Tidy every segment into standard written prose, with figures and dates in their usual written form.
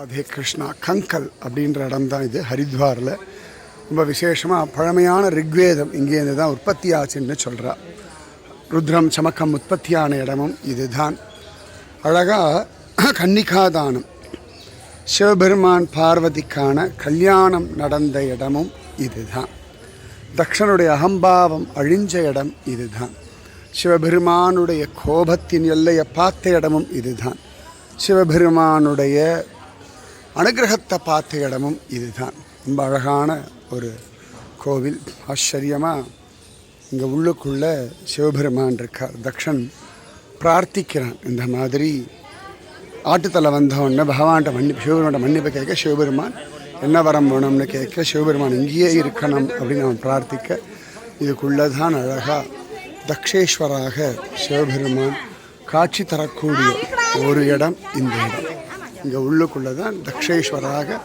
Radhe Krishna Kangal அப்படின்ற இடம் தான் இது. ஹரித்வாரில் ரொம்ப விசேஷமாக பழமையான ரிக்வேதம் இங்கேருந்து தான் உற்பத்தி ஆச்சுன்னு சொல்கிறா. ருத்ரம் சமக்கம் உற்பத்தியான இடமும் இது தான். அழகாக கன்னிகாதானம் சிவபெருமான் பார்வதிக்கான கல்யாணம் நடந்த இடமும் இது தான். தக்ஷனுடைய அகம்பாவம் அழிஞ்ச இடம் இது தான். சிவபெருமானுடைய கோபத்தின் எல்லையை பார்த்த இடமும் இது தான். சிவபெருமானுடைய அனுகிரகத்தை பார்த்த இடமும் இது தான். ரொம்ப அழகான ஒரு கோவில். ஆச்சரியமாக இங்கே உள்ளுக்குள்ளே சிவபெருமான் இருக்கார். தக்ஷன் பிரார்த்திக்கிறான். இந்த மாதிரி ஆட்டுத்தலை வந்தவொடனே பகவான்கிட்ட சிவபெருமான்கிட்ட மன்னிப்பு கேட்க, சிவபெருமான் என்ன வரம் வேணும்னு கேட்க, சிவபெருமான் இங்கேயே இருக்கணும் அப்படின்னு அவன் பிரார்த்திக்க, இதுக்குள்ளே தான் அழகாக தக்ஷேஸ்வராக சிவபெருமான் காட்சி தரக்கூடிய ஒரு இடம் இந்த இடம். இங்கே உள்ளுக்குள்ளே தான் தக்ஷேஸ்வராக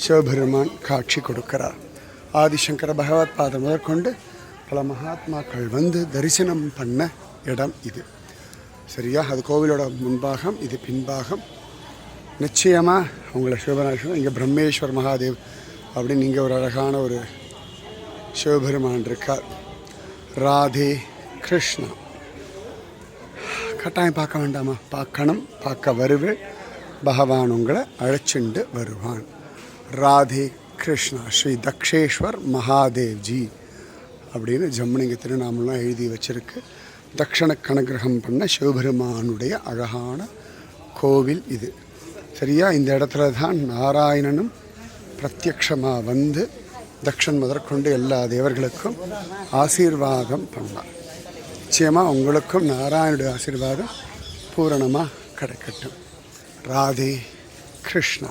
சிவபெருமான் காட்சி கொடுக்கிறார். ஆதிசங்கர பகவத் பாதம் முதற்கொண்டு பல மகாத்மாக்கள் வந்து தரிசனம் பண்ண இடம் இது. சரியா? அது கோவிலோட முன்பாகம், இது பின்பாகம். நிச்சயமாக உங்களை சிவபெருமான் இங்கே பிரம்மேஸ்வர் மகாதேவ் அப்படின்னு இங்கே ஒரு அழகான ஒரு சிவபெருமான் இருக்கார். ராதே கிருஷ்ணா. கட்டாயம் பார்க்க வேண்டாமா? பார்க்கணும். பார்க்க வருவேன். பகவான் உங்களை அழைச்சிண்டு வருவான். ராதே கிருஷ்ணா. ஸ்ரீ தக்ஷேஸ்வர் மகாதேவ்ஜி அப்படின்னு ஜம்முனிங்க திருநாமலாம் எழுதி வச்சிருக்கு. தக்ஷனுக்கு அனுகிரகம் பண்ண சிவபெருமானுடைய அழகான கோவில் இது. சரியா? இந்த இடத்துல தான் நாராயணனும் பிரத்யக்ஷமாக வந்து தக்ஷன் முதற்கொண்டு எல்லா தேவர்களுக்கும் ஆசீர்வாதம் பண்ணார். நிச்சயமாக உங்களுக்கும் நாராயணுடைய ஆசீர்வாதம் பூரணமாக கிடைக்கட்டும். ராதே கிருஷ்ணா.